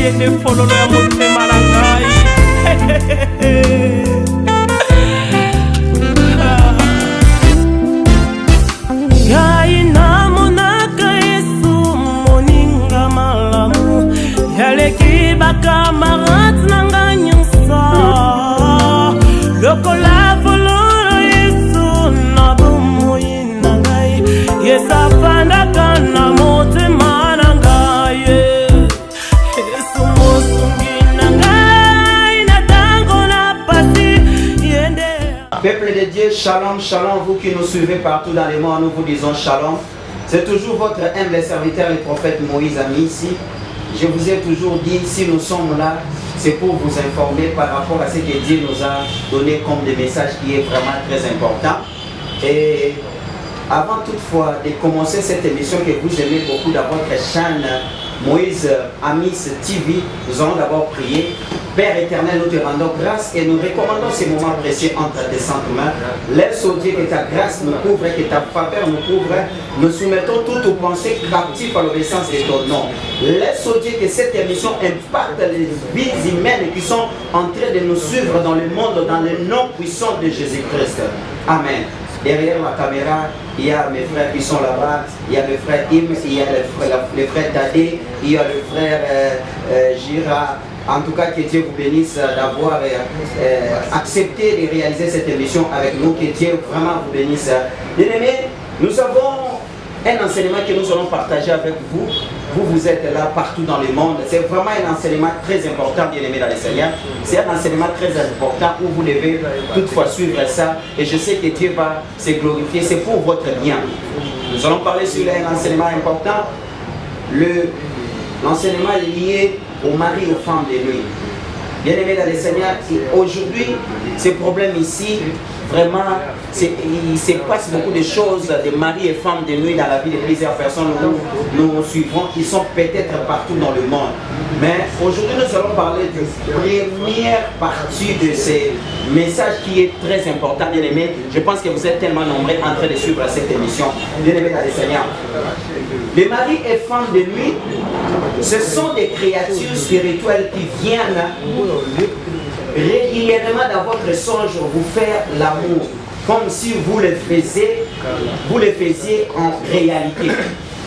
yende fololo ya motema na ngai. Ngai namonaka Yesu moninga malamu, yaleki bakamarade na ngai nyonso. Lokola fololo Yesu na bomoi na ngai, Yesu afandaka na motema na ngai. Yesu mosungi na ngai na tango na pasi yende. Peuple de Dieu, shalom, shalom, vous qui nous suivez partout dans le monde, nous vous disons shalom. C'est toujours votre humble serviteur, le prophète Moïse Ami ici. Je vous ai toujours dit, si nous sommes là, c'est pour vous informer par rapport à ce que Dieu nous a donné comme des messages qui est vraiment très important. Et avant toutefois de commencer cette émission que vous aimez beaucoup dans votre chaîne Moïse Amis TV, nous allons d'abord prier. Père éternel, nous te rendons grâce et nous recommandons ces moments précieux entre tes saintes mains. Laisse au Dieu que ta grâce nous couvre, que ta faveur nous couvre. Nous soumettons toutes nos pensées captives à l'obéissance de ton nom. Laisse au Dieu que cette émission impacte les vies humaines qui sont en train de nous suivre dans le monde, dans le nom puissant de Jésus-Christ. Amen. Derrière la caméra, il y a mes frères qui sont là-bas, il y a le frère Im, il y a le frère Tadé, il y a le frère Gira. En tout cas, que Dieu vous bénisse d'avoir accepté de réaliser cette émission avec nous. Que Dieu vraiment vous bénisse. Bien-aimés, nous avons un enseignement que nous allons partager avec vous. Vous êtes là partout dans le monde. C'est vraiment un enseignement très important, bien-aimés dans le Seigneur. C'est un enseignement très important où vous devez toutefois suivre ça. Et je sais que Dieu va se glorifier. C'est pour votre bien. Nous allons parler sur un enseignement important. L'enseignement lié aux maris et aux femmes de nuit. Bien-aimés dans le Seigneur, aujourd'hui, ce problème ici, vraiment, il se passe beaucoup de choses de maris et femmes de nuit dans la vie de plusieurs personnes où nous suivons, qui sont peut-être partout dans le monde. Mais aujourd'hui, nous allons parler de la première partie de ce message qui est très important, bien-aimés. Je pense que vous êtes tellement nombreux en train de suivre cette émission. Bien-aimés dans le Seigneur. Les maris et femmes de nuit, ce sont des créatures spirituelles qui viennent régulièrement dans votre songe vous faire l'amour, comme si vous le faisiez en réalité.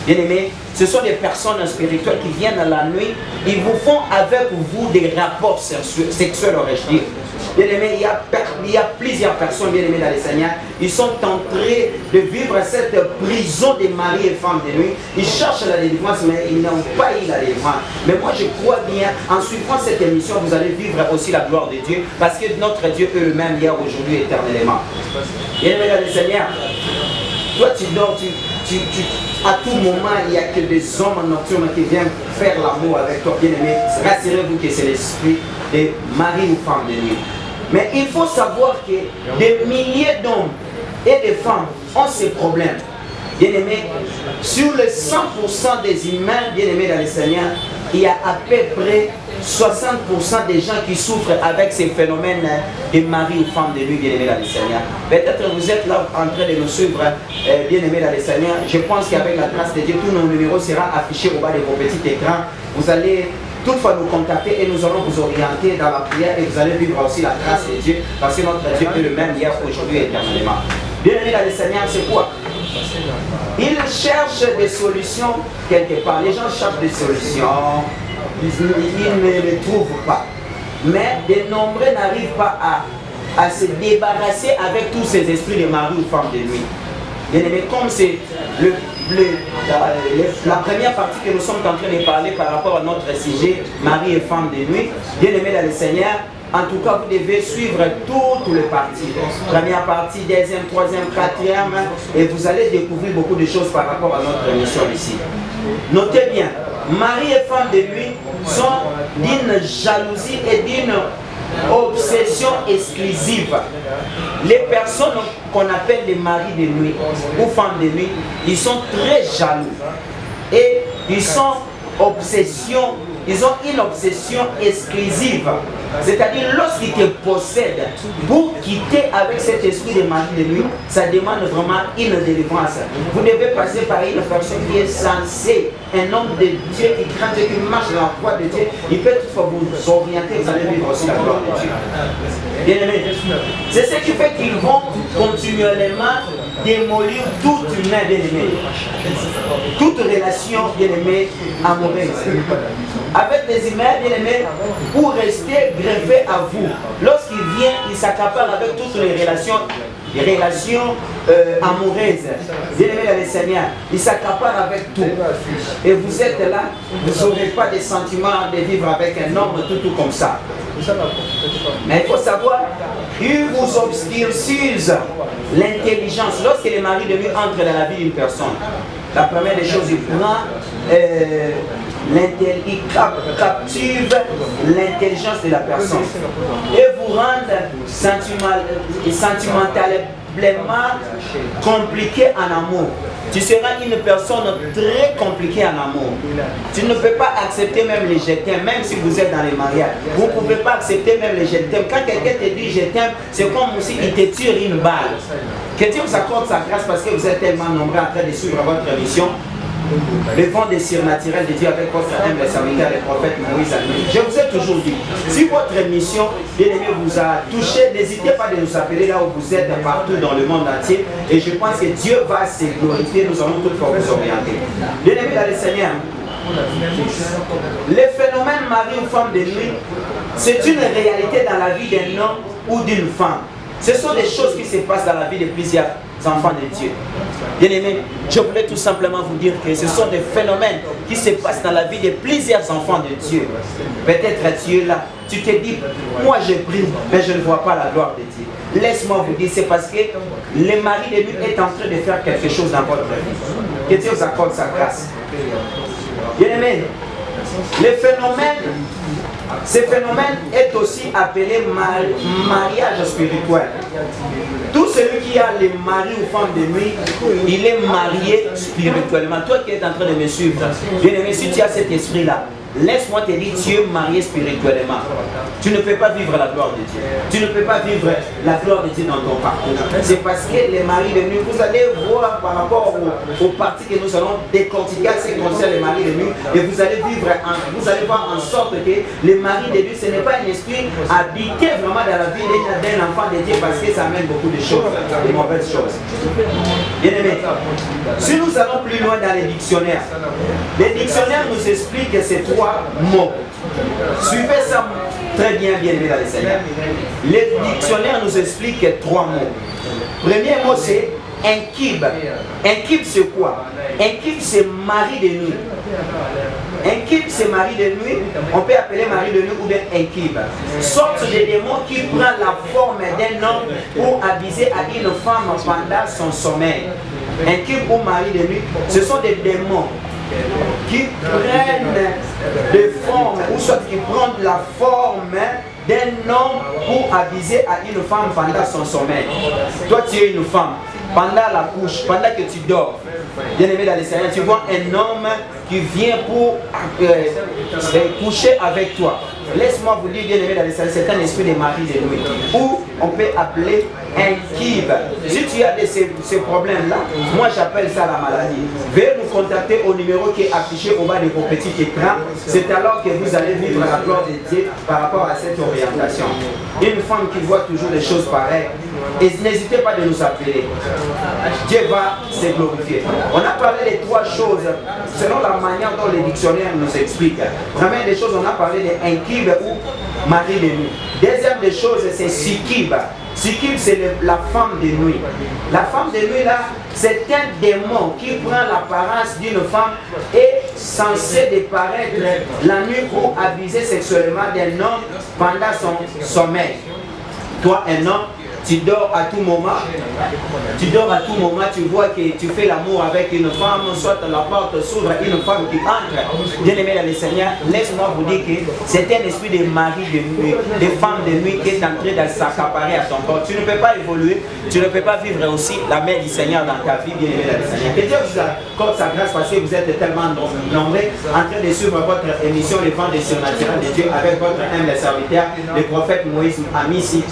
Bien-aimés, ce sont des personnes spirituelles qui viennent la nuit, ils vous font avec vous des rapports sexuels, aurais-je dit. Bien-aimés, il y a plusieurs personnes, bien-aimés dans les Seigneurs, ils sont en train de vivre cette prison des maris et femmes de nuit. Ils cherchent la délivrance, mais ils n'ont pas eu la délivrance. Mais moi, je crois bien, en suivant cette émission, vous allez vivre aussi la gloire de Dieu, parce que notre Dieu est le même hier, aujourd'hui, éternellement. Bien-aimés dans les Seigneurs, toi, tu dors, à tout moment, il n'y a que des hommes nocturnes qui viennent faire l'amour avec toi, bien-aimé. Rassurez-vous que c'est l'esprit des maris ou femmes de nuit. Mais il faut savoir que des milliers d'hommes et de femmes ont ces problèmes. Bien-aimés, sur les 100% des humains, bien-aimés dans le Seigneur, il y a à peu près 60% des gens qui souffrent avec ces phénomènes de mari ou femme de nuit, bien-aimés dans le Seigneur. Peut-être vous êtes là en train de nous suivre, bien-aimés dans le Seigneur. Je pense qu'avec la grâce de Dieu, tous nos numéros seront affichés au bas de vos petits écrans. Vous allez toutefois nous contacter et nous allons vous orienter dans la prière et vous allez vivre aussi la grâce de Dieu, parce que notre Dieu est le même hier, aujourd'hui et éternellement. Bien-aimés dans le Seigneur, c'est quoi? Ils cherchent des solutions quelque part. Les gens cherchent des solutions, ils ne les trouvent pas. Mais de nombreux n'arrivent pas à se débarrasser avec tous ces esprits de mari ou femme de nuit. Bien aimé, comme c'est la première partie que nous sommes en train de parler par rapport à notre sujet, mari et femme de nuit, bien aimé dans le Seigneur, en tout cas, vous devez suivre toutes les parties. Première partie, deuxième, troisième, quatrième, et vous allez découvrir beaucoup de choses par rapport à notre émission ici. Notez bien, mari et femme de nuit sont d'une jalousie et d'une obsession exclusive. Les personnes qu'on appelle les maris de nuit ou femmes de nuit, ils sont très jaloux et ils sont obsession ils ont une obsession exclusive. C'est-à-dire, lorsqu'ils te possèdent, pour quitter avec cet esprit de mari de nuit, ça demande vraiment une délivrance. Vous devez passer par une personne qui est censée, un homme de Dieu qui craint Dieu, qui marche dans la voie de Dieu. Il peut toutefois vous orienter, vous allez vivre aussi la gloire de Dieu. Bien aimé, c'est ce qui fait qu'ils vont continuellement démolir toute humain, bien aimé. Toute relation, bien aimé, amoureuse. Avec des humains, bien aimés, pour rester greffé à vous. Lorsqu'il vient, il s'accapare avec toutes les relations amoureuses. Bien aimé dans le Seigneur, il s'accapare avec tout. Et vous êtes là, vous n'aurez pas de sentiment de vivre avec un homme tout comme ça. Mais il faut savoir, il vous obscurcise l'intelligence. Lorsque le mari de nuit entre dans la vie d'une personne, la première des choses, il prend il captive l'intelligence de la personne et vous rend sentimentalement compliqué en amour. Tu seras une personne très compliquée en amour. Tu ne peux pas accepter même les je t'aime, même si vous êtes dans les mariages. Vous ne pouvez pas accepter même les je t'aime. Quand quelqu'un te dit je t'aime, c'est comme si il te tire une balle. Que Dieu vous accorde sa grâce parce que vous êtes tellement nombreux en train de suivre votre mission. Le vent des surnaturels de Dieu avec votre humble serviteur, le prophète Moïse. Je vous ai toujours dit, si votre mission, bien aimé, vous a touché, n'hésitez pas de nous appeler là où vous êtes, partout dans le monde entier. Et je pense que Dieu va se glorifier, nous allons toutefois vous orienter. Bien aimé dans le Seigneur, le phénomène mari ou femme de nuit, c'est une réalité dans la vie d'un homme ou d'une femme. Ce sont des choses qui se passent dans la vie de plusieurs enfants de Dieu. Bien aimé, je voulais tout simplement vous dire que ce sont des phénomènes qui se passent dans la vie de plusieurs enfants de Dieu. Peut-être tu es là, tu te dis, moi je prie, mais je ne vois pas la gloire de Dieu. Laisse-moi vous dire, c'est parce que le mari de lui est en train de faire quelque chose dans votre vie. Que Dieu vous accorde sa grâce. Bien aimé, ce phénomène est aussi appelé mariage spirituel. Tout celui qui a le mari ou femme de nuit, il est marié spirituellement. Toi qui es en train de me suivre, bien aimé, si tu as cet esprit-là, laisse-moi te dire, tu es marié spirituellement. Tu ne peux pas vivre la gloire de Dieu. Tu ne peux pas vivre la gloire de Dieu dans ton parcours. C'est parce que les maris de nuit, vous allez voir par rapport aux parties que nous allons décortiquer ce qui concerne les maris de nuit, et vous allez vous allez voir en sorte que les maris de nuit, ce n'est pas un esprit habité vraiment dans la vie d'un enfant de Dieu, parce que ça amène beaucoup de choses, de mauvaises choses. Bien aimé, si nous allons plus loin dans les dictionnaires nous expliquent que c'est trois mots. Suivez ça très bien, bien aimé dans les Seigneurs. Les dictionnaires nous expliquent trois mots. Premier mot, c'est incube. Incube, c'est quoi? Incube, c'est mari de nuit. Incube, c'est mari de nuit. On peut appeler mari de nuit ou bien incube. Sorte de démon qui prend la forme d'un homme pour abuser à une femme pendant son sommeil. Incube ou mari de nuit, ce sont des démons qui prennent des formes, ou soit qui prennent la forme d'un homme pour abuser à une femme pendant son sommeil. Toi, tu es une femme. Pendant la couche, pendant que tu dors, bien aimé dans les Seigneurs, tu vois un homme qui vient pour coucher avec toi. Laisse-moi vous dire, bien aimé dans les Seigneurs, c'est un esprit de mari de nuit, ou on peut appeler incube. Si tu as ces problèmes-là, moi j'appelle ça la maladie. Veuillez nous contacter au numéro qui est affiché au bas de vos petits écrans. C'est alors que vous allez vivre la gloire de Dieu par rapport à cette orientation. Une femme qui voit toujours des choses pareilles, et n'hésitez pas de nous appeler. Dieu va se glorifier. On a parlé de trois choses selon la manière dont les dictionnaires nous expliquent. Première des choses, on a parlé de incube ou mari de nuit. Deuxième des choses, c'est succube. Succube, c'est la femme de nuit. La femme de nuit, là, c'est un démon qui prend l'apparence d'une femme et censé déparaître la nuit pour abuser sexuellement d'un homme pendant son sommeil. Toi, un homme, tu dors à tout moment. Tu dors à tout moment, tu vois que tu fais l'amour avec une femme, soit la porte s'ouvre, une femme qui entre. Bien aimé dans le Seigneur, laisse-moi vous dire que c'est un esprit de mari de nuit, de femme de nuit qui est en train de s'accaparer à ton corps. Tu ne peux pas évoluer, tu ne peux pas vivre aussi la main du Seigneur dans ta vie, bien aimé dans le Seigneur. Que Dieu vous accorde sa grâce parce que vous êtes tellement nombreux en train de suivre votre émission Les Vents des Surnaturels de Dieu avec votre humble serviteur, le prophète Moïse Amissi.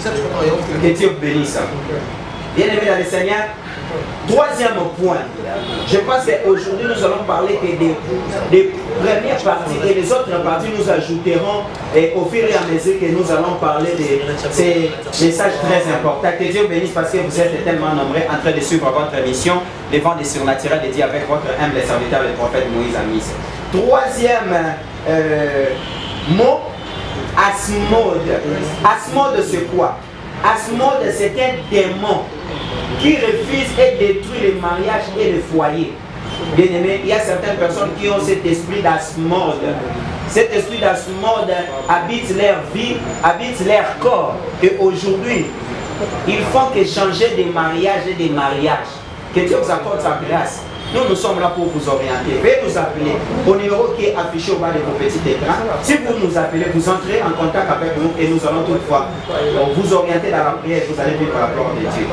Que Dieu vous bénisse. Bien aimé dans le Seigneur, troisième point, je pense qu'aujourd'hui nous allons parler que des premières parties et les autres parties nous ajouterons au fur et à mesure que nous allons parler de ces messages très importants. Que Dieu bénisse parce que vous êtes tellement nombreux en train de suivre votre mission, les vents des surnaturels de Dieu avec votre humble serviteur, le prophète Moïse Amissi. Troisième mot, Asmode. Asmode c'est quoi? Asmode c'est un démon qui refuse et détruit le mariage et le foyer. Bien aimé, il y a certaines personnes qui ont cet esprit d'Asmode. Cet esprit d'Asmode habite leur vie, habite leur corps. Et aujourd'hui, ils font que changer des mariages et des mariages. Que Dieu vous accorde sa grâce. Nous sommes là pour vous orienter. Veuillez nous appeler au numéro qui est affiché au bas de vos petits écrans. Si vous nous appelez, vous entrez en contact avec nous et nous allons toutefois vous orienter dans la prière et vous allez vivre la gloire de Dieu.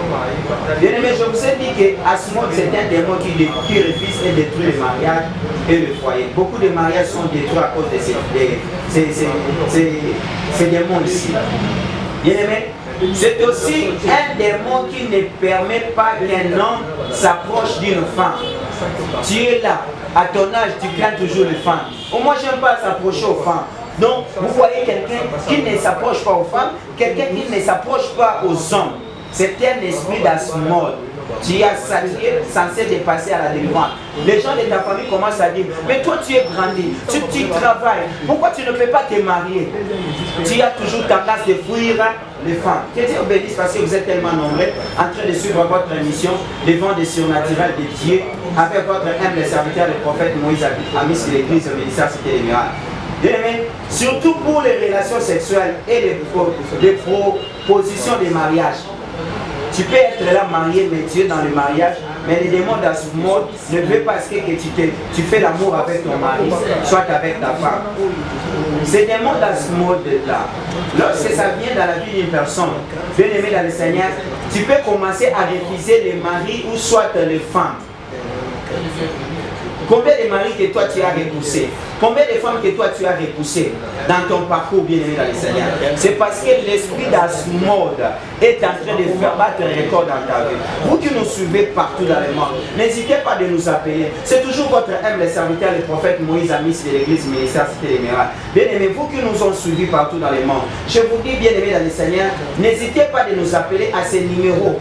Bien aimé, je vous ai dit que Asmode c'est un démon qui refuse et détruit le mariage et le foyer. Beaucoup de mariages sont détruits à cause de ces démons ici. Bien aimé, c'est aussi un démon qui ne permet pas qu'un homme s'approche d'une femme. Tu es là, à ton âge, tu crains toujours les femmes. Moi, je n'aime pas s'approcher aux femmes. Donc, vous voyez quelqu'un qui ne s'approche pas aux femmes, quelqu'un qui ne s'approche pas aux hommes. C'est un esprit d'Asmode. Tu es censé dépasser à la délivrance. Les gens de ta famille commencent à dire, mais toi tu es grandi, tu travailles, pourquoi tu ne peux pas te marier? Tu as toujours tendance de fuir les femmes. Que Dieu vous bénisse parce que vous êtes tellement nombreux en train de suivre votre émission, les vents des surnaturels de Dieu, avec votre humble serviteur, le prophète Moïse Amissi de l'église au ministère Cité des Miracles. Bien aimé, surtout pour les relations sexuelles et les propositions de mariage. Tu peux être là marié, mais tu es dans le mariage, mais les démons d'Asmode ne veulent pas que tu fais l'amour avec ton mari, soit avec ta femme. Ces démons d'Asmode là, lorsque ça vient dans la vie d'une personne, bien aimé dans le Seigneur, tu peux commencer à refuser les maris ou soit les femmes. Combien de maris que toi tu as repoussé? Combien de femmes que toi tu as repoussé dans ton parcours bien aimé dans le Seigneur? C'est parce que l'esprit d'Asmode est en train de faire battre un record dans ta vie. Vous qui nous suivez partout dans le monde, n'hésitez pas de nous appeler. C'est toujours votre humble serviteur, le prophète Moïse Amissi de l'église ministère Cité des Miracles. Bien aimé, vous qui nous ont suivis partout dans le monde, je vous dis bien aimé dans le Seigneur, n'hésitez pas de nous appeler à ces numéros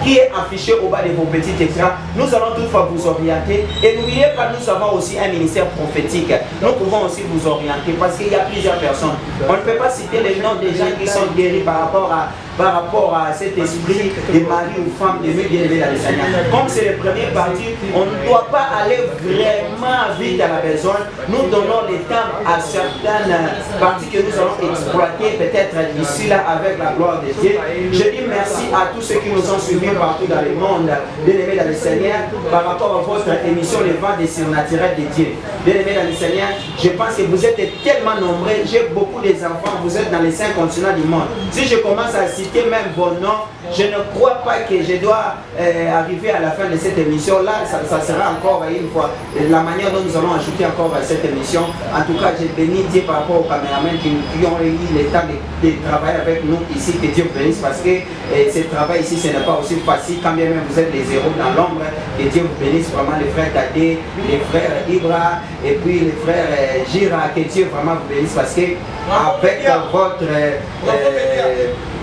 qui est affiché au bas de vos petits écrans. Nous allons toutefois vous orienter. Et n'oubliez pas, nous avons aussi un ministère prophétique. Nous pouvons aussi vous orienter parce qu'il y a plusieurs personnes. On ne peut pas citer les noms des gens qui sont guéris par rapport à cet esprit de mari ou femme de bien aimé dans le Seigneur. Comme c'est le premier parti, on ne doit pas aller vraiment vite à la besogne. Nous donnons le temps à certaines parties que nous allons exploiter peut-être d'ici là avec la gloire de Dieu. Je dis merci à tous ceux qui nous ont suivis partout dans le monde, bien aimé dans le Seigneur, par rapport à votre émission Les Vents des Surnaturels de Dieu. Bien aimé dans le Seigneur, je pense que vous êtes tellement nombreux, j'ai beaucoup d'enfants, vous êtes dans les 5 continents du monde. Si je commence à citer même vos noms, je ne crois pas que je dois arriver à la fin de cette émission. Là, ça sera encore une fois la manière dont nous allons ajouter encore à cette émission. En tout cas, je bénis Dieu par rapport aux caméramans qui ont eu le temps de travailler avec nous ici. Que Dieu vous bénisse parce que ce travail ici, ce n'est pas aussi facile. Quand bien même vous êtes les héros dans l'ombre, que Dieu vous bénisse vraiment les frères Tadé, les frères Ibra et puis les frères Gira. Que Dieu vraiment vous bénisse parce que avec votre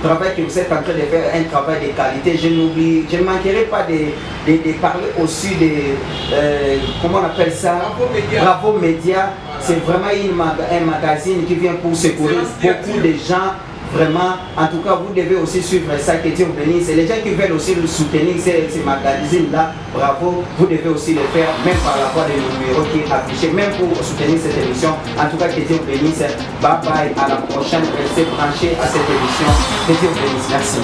travail que vous êtes en train de faire, un travail de qualité, je ne manquerai pas de parler aussi de, comment on appelle ça, Bravo Média. C'est vraiment un magazine qui vient pour secourir beaucoup de gens. Vraiment, en tout cas, vous devez aussi suivre ça, que Dieu vous bénisse. Et les gens qui veulent aussi le soutenir, ces magazines-là, bravo, vous devez aussi le faire, même par rapport au numéro qui est affiché, même pour soutenir cette émission. En tout cas, que Dieu vous bénisse. Bye bye, à la prochaine. Restez branchés à cette émission. Que Dieu vous bénisse. Merci.